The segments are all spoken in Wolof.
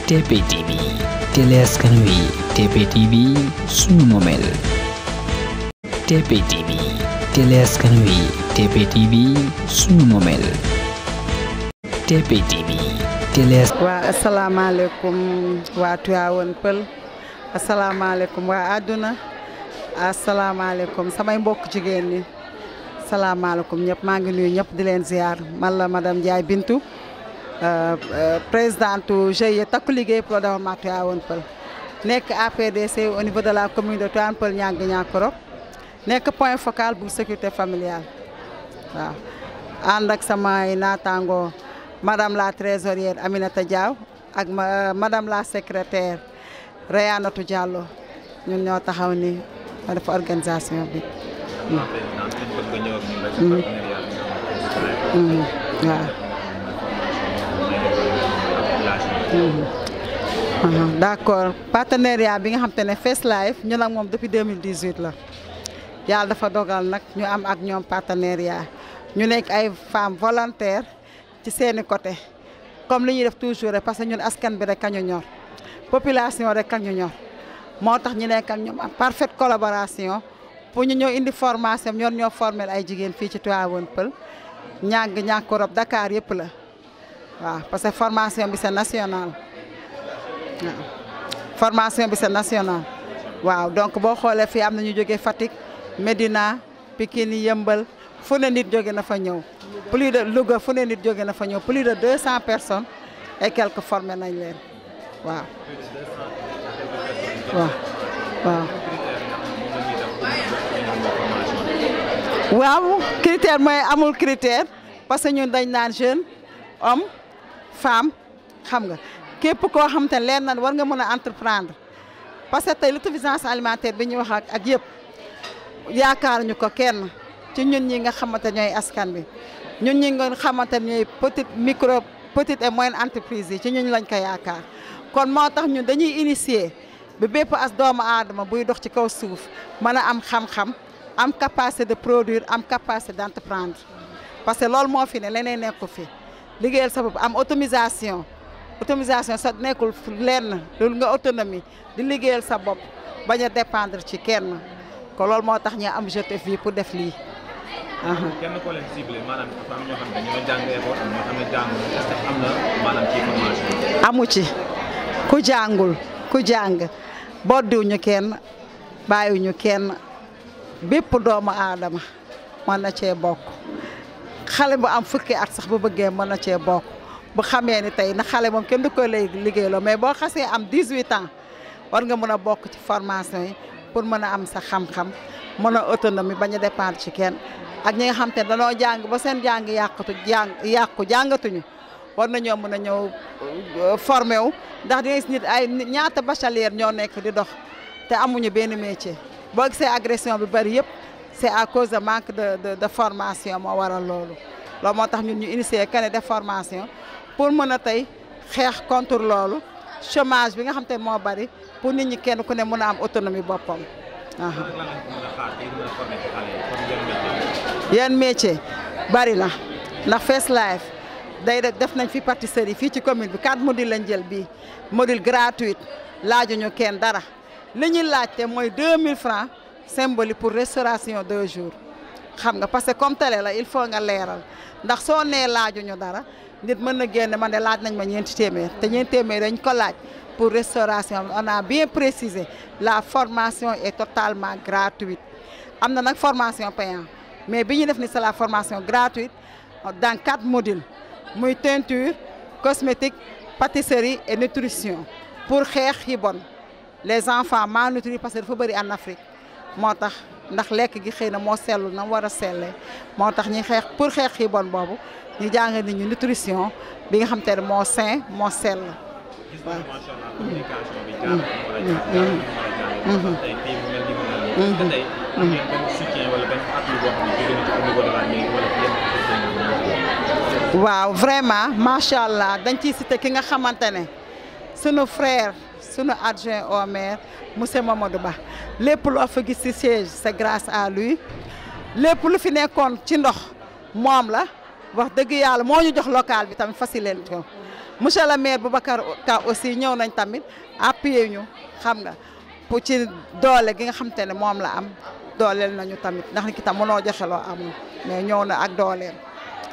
TPTV télé askan wi TPTV sunu momel TPTV télé askan wi TPTV sunu momel TPTV télé. waa asalaamaaleykum waa Tivaouane Peulh asalaamaaleykum waa àdduna asalaamaaleykum samay mbokk jigéen ñi asalaamaaleykum ñëpp maa ngi nuyu ñëpp di leen ziar man la madame Ndiaye Bintou présidente GIE takku liggéey pour le développement Tivaouane Peulh nekk APDC au niveau de la commune de Tivaouane Peulh Nianga Niakoulrab nekk point focal bu sécurité familiale waaw ànd ak samay naataango madame la trésorière Aminata Diaw ak madame la secrétaire Rayanatou Diallo ñun ñoo taxaw ni ma def organisation bi. waaw. D'accord partenariat bi nga xam te ne First Life ñun ak moom depuis 2018 la yàlla dafa dogal nag ñu am ak ñoom partenariat ñu nekk ay femmes volontaires ci seeni côté comme li ñuy def toujours rek parce que ñun askan bi rek kañu ñor population rek kañu ñor moo tax ñu nekk ak ñoom en parfaite collaboration pour ñu ñëw indi formation ñoom ñoo formel ay jigéen fii ci Tivaouane Peulh Nianga Niakoulrab Dakar yëpp la waaw parce que formation bi c'est national waaw formation bi c'est national waaw donc boo xoolee fii am na ñu jógee Fatick Médina Pikine Yëmbal fu ne nit jóge na fa ñëw plus de Louga fu ne nit jóge na fa ñëw plus de 200 personnes et quelques formé nañ leen waaw. waaw. waaw critère mooy amul critère parce que ñun dañ naan jeune homme femme xam nga képp koo xam te leen nan war nga mën a entreprendre parce que tey l'autosuffisance alimentaire bi ñuy wax ak yëpp yaakaar ñu ko kenn ci ñun ñi nga xamante ñooy askan bi ñun ñi nga xamante ñooy petite et moyenne entreprise yi ci ñun lañ ko yaakaar kon moo tax ñun dañuy initier ba bépp as doomu aadama buy dox ci kaw suuf mën a am xam-xam am capacité de produire am capacité d'entreprendre parce que loolu moo fi ne leneen nekku fi liggéeyal sa bopp am autonomisation sa nekkul lenn loolu nga autonomie di liggéeyal sa bopp bañ a dépendre ci kenn ko loolu moo tax ñu am JTV pour def lii. kenn koo leen ciblé maanaam dafa am ñoo xam ne ñoo jàng école am ñoo xam ne jàngul est-ce que am na maanaam ci formation. amu ci ku jàngul ku jàng boddiwuñu kenn bàyyiwuñu kenn bépp doomu aadama mën na cee bokk xale bu am fukki at sax bu bëggee mën na cee bokk bu xamee ni tey na xale moom kenn du ko lay liggéeyloo mais boo xasee am 18 ans war nga mën a bokk ci formation yi pour mën a am sa xam-xam mën a autonomie bañ a dépendre ci kenn ak ñi nga xam te ne danoo jàng ba seen jàng yàqu jàngatuñu war nañoo mën a ñëw formé wu ndax di nga gis nit ay ñaata bachelier ñoo nekk di dox te amuñu benn métier boo gisee agression bi bari yëpp c'est à cause de manque de formation moo waral loolu moo tax ñun ñu initier kenn def formation pour mën a tey xeex contre loolu chômage bi nga xam te moo bari pour nit ñi kenn ku ne mën a am autonomie boppam. yan métier bari na ndax First Life day def nañ fi pâtisserie fii ci commune bi 4 modules lañ jël bii module gratuit laajuñu kenn dara li ñuy laajte mooy 2000 francs symbolique pour restauration 2 jours xam nga parce que comme télé la il faut nga leeral ndax soo nee laajuñu dara nit mën na génn man de laaj nañ ma ñeenti téeméer te ñeenti téeméer dañ ko laaj pour restauration on a bien précisé la formation est totalement gratuite am na nag formation payante mais bi ñu def ni c'est la formation gratuite dans 4 modules muy teinture cosmétique pâtisserie et nutrition pour xeex yi bon les enfants malnutris parce que dafa bëri en Afrique moo tax ndax lekk gi xëy na moo sellu na war a sellee moo tax ñuy xeex pour xeex yi bon boobu ñu jàng nit ñi nutrition bi nga xam te ne moo sain moo sell. waaw vraiment macha allah dañ ciy cité ki nga xamante ne sunu frère sunu adjoint au maire monsieur Mamadou Ba lépp loo fa gis ci siège c'est grâce à lui lépp lu fi nekkoon ci ndox moom la wax dëgg yàlla moo ñu jox local bi tamit facilité ko monsieur le maire Boubacar Ka aussi ñëw nañ tamit appuyer ñu xam nga pour ci doole gi nga xam te ne moom la am dooleel nañu tamit ndax nit ki tam mënoo joxe loo amul mais ñëw na ak dooleem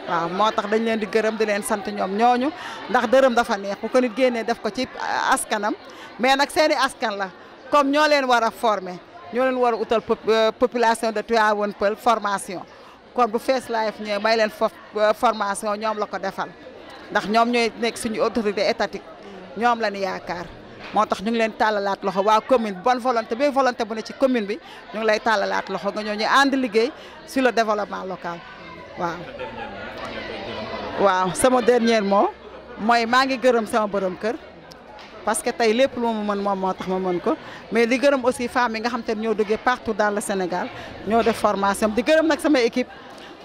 waaw moo tax dañ leen di gërëm di leen sant ñoom ñooñu ndax dërëm dafa neex bu ko nit génnee def ko ci askanam mais nag seeni askan la comme ñoo leen war a former ñoo leen war a utal population de Tivaouane Peulh formation kon bu Face Life ñëwee may leen formation ñoom la ko defal ndax ñoom ñooy nekk suñu autorité étatique ñoom la ñu yaakaar moo tax ñu ngi leen tàllalaat loxo waa commune bonne volonté bi volonté bu ne ci commune bi ñu ngi lay tàllalaat loxo nga ñoo ñu ànd liggéey sur le développement local waaw. waaw sama dernier mot mooy maa ngi gërëm sama borom kër parce que tey lépp lu ma mën moom moo tax ma mën ko mais di gërëm aussi femmes yi nga xam te ne ñoo duggee partout dans le Sénégal ñoo def formation di gërëm nag sama équipe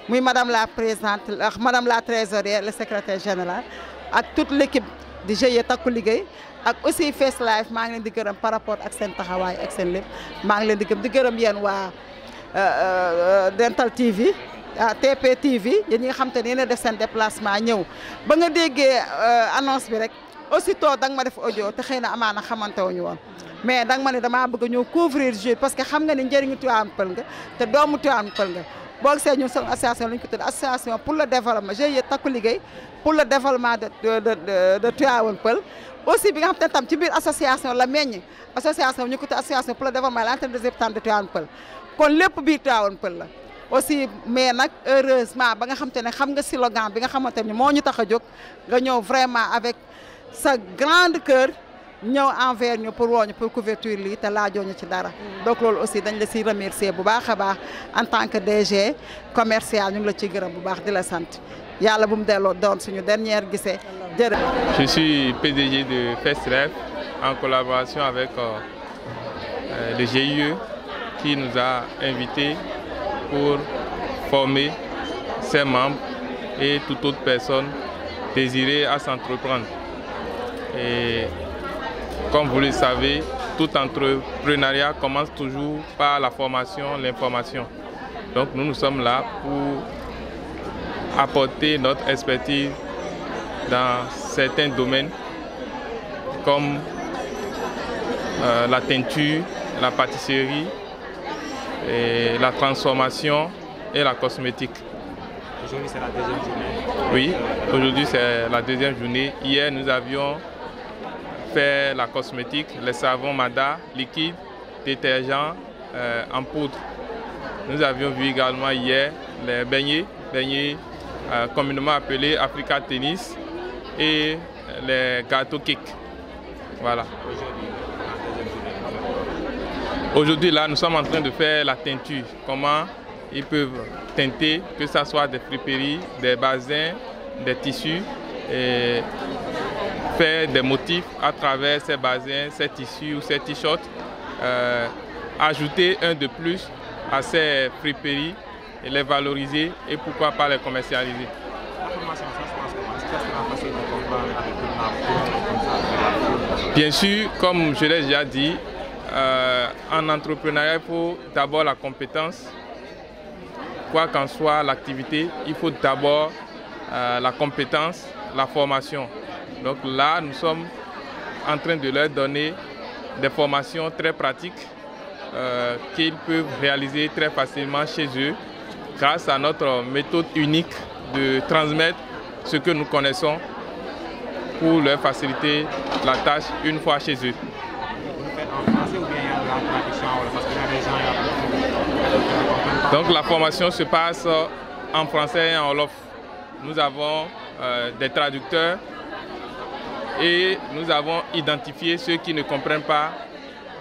muy madame la présidente madame la trésorière le secrétaire général ak toute l' équipe di GIE Takku Liggéey ak aussi Face Life maa ngi leen di gërëm par rapport ak seen taxawaay ak seen lépp maa ngi leen di gërëm yéen waa Dental TV TP TV yéen ñi nga xam te ne yéen a def seen déplacement ñëw ba nga déggee annonce bi rek aussitôt da nga ma def audio te xëy na amaana xamante wuñu woon mais da nga ma ne damaa bëgg a ñëw couvrir jour parce que xam nga ni njëriñu Tivaouane Peulh nga te doomu Tivaouane Peulh nga boo gisee ñun seen association lañu ko tudd association pour le développement GIE Takku Liggéey pour le développement de Tivaouane Peulh aussi bi nga xam te ne tam ci biir association la meññ association ñu ko tudd association pour le développement de l'entreprise des habitants de Tivaouane Peulh kon lépp biir Tivaouane Peulh la aussi mais nag heureusement ba nga xam te ne xam nga slogan bi nga xamante ni moo ñu tax a jóg nga ñëw vraiment avec sa grande cœur ñëw envers ñu pour wooñu pour couverture lii te laajoo ñu ci dara donc loolu aussi dañ la siy remercier bu baax a baax en tant que DG commercial ñu ngi la ciy gërëm bu baax di la sant yàlla bu mu delloo doon suñu dernière gisee jërë. Je suis PDG de Face Life en collaboration avec le GIE qui nous a invités pour former ses membres et toute autre personne désirée à s'entreprendre. Et comme vous le savez, tout entrepreneuriat commence toujours par la formation, l'information. Donc nous sommes là pour apporter notre expertise dans certains domaines comme la teinture, la pâtisserie, et la transformation et la cosmétique. Aujourd'hui, c'est la deuxième journée. Oui, aujourd'hui, c'est la deuxième journée. Hier, nous avions fait la cosmétique, les savons Mada, liquide, détergent en poudre. Nous avions vu également hier les beignets communément appelés Africa Tennis et les gâteaux cake. Voilà. Aujourd'hui, là, nous sommes en train de faire la teinture. Comment ils peuvent teinter, que ce soit des friperies, des basins, des tissus, et faire des motifs à travers ces basins, ces tissus ou ces t-shirts. Ajouter un de plus à ces friperies et les valoriser et pourquoi pas les commercialiser. Bien sûr, comme je l'ai déjà dit, en entrepreneuriat, il faut d'abord la compétence. Quoi qu'en soit l'activité, il faut d'abord la compétence, la formation. Donc là, nous sommes en train de leur donner des formations très pratiques qu'ils peuvent réaliser très facilement chez eux grâce à notre méthode unique de transmettre ce que nous connaissons pour leur faciliter la tâche une fois chez eux. Donc la formation se passe en français et en wolof. Nous avons des traducteurs et nous avons identifié ceux qui ne comprennent pas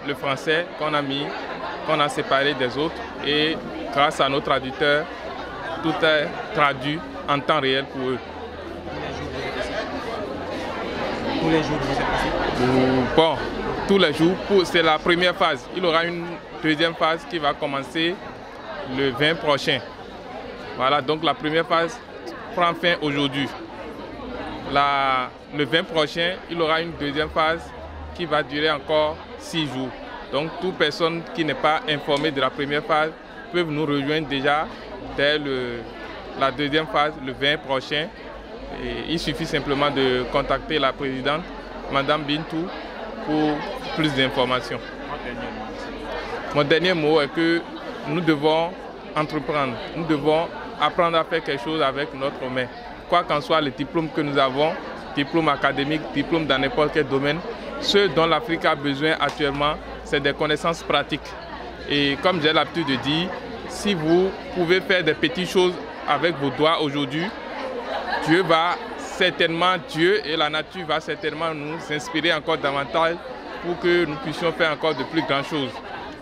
le français qu'on a séparé des autres, et grâce à nos traducteurs, tout est traduit en temps réel pour eux. Tous les jours, vous êtes ici? Bon, tous les jours, c'est la première phase. Il y aura une deuxième phase qui va commencer le 20 prochain. Voilà, donc la première phase prend fin aujourd'hui. Le 20 prochain, il y aura une deuxième phase qui va durer encore 6 jours. Donc, toute personne qui n'est pas informée de la première phase peut nous rejoindre déjà dès la deuxième phase, le 20 prochain, Et il suffit simplement de contacter la présidente, Madame Bintou, pour plus d'informations. Mon dernier mot est que nous devons entreprendre, nous devons apprendre à faire quelque chose avec notre main. Quoi qu'en soit le diplôme que nous avons, diplôme académique, diplôme dans n'importe quel domaine, ce dont l'Afrique a besoin actuellement, c'est des connaissances pratiques. Et comme j'ai l'habitude de dire, si vous pouvez faire des petites choses avec vos doigts aujourd'hui, Dieu et la nature va certainement nous inspirer encore davantage pour que nous puissions faire encore de plus grandes choses.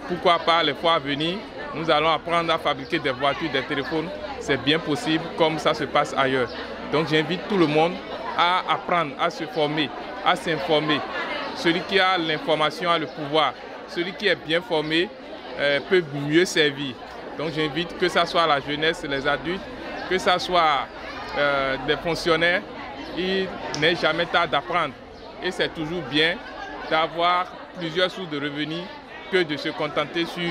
Pourquoi pas les fois à venir, nous allons apprendre à fabriquer des voitures, des téléphones. C'est bien possible comme ça se passe ailleurs. Donc j'invite tout le monde à apprendre, à se former, à s'informer. Celui qui a l'information a le pouvoir. Celui qui est bien formé peut mieux servir. Donc j'invite que ce soit la jeunesse, les adultes, que ce soit des fonctionnaires, il n'est jamais tard d'apprendre. Et c'est toujours bien d'avoir plusieurs sources de revenus que de se contenter sur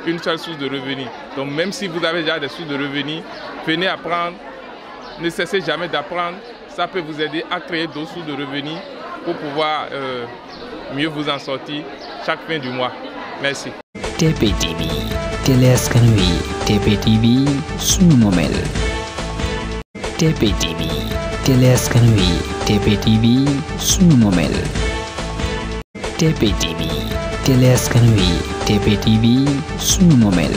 une seule source de revenus. Donc même si vous avez déjà des sources de revenus, venez apprendre, ne cessez jamais d'apprendre. Ça peut vous aider à créer d'autres sources de revenus pour pouvoir mieux vous en sortir chaque fin du mois. Merci. TPTV, Télé Askan Wi, TPTV, sunu moomeel. TPTV, Télé Askan Wi, TPTV, sunu moomeel. TPTV, Télé Askan Wi, TPTV, sunu moomeel.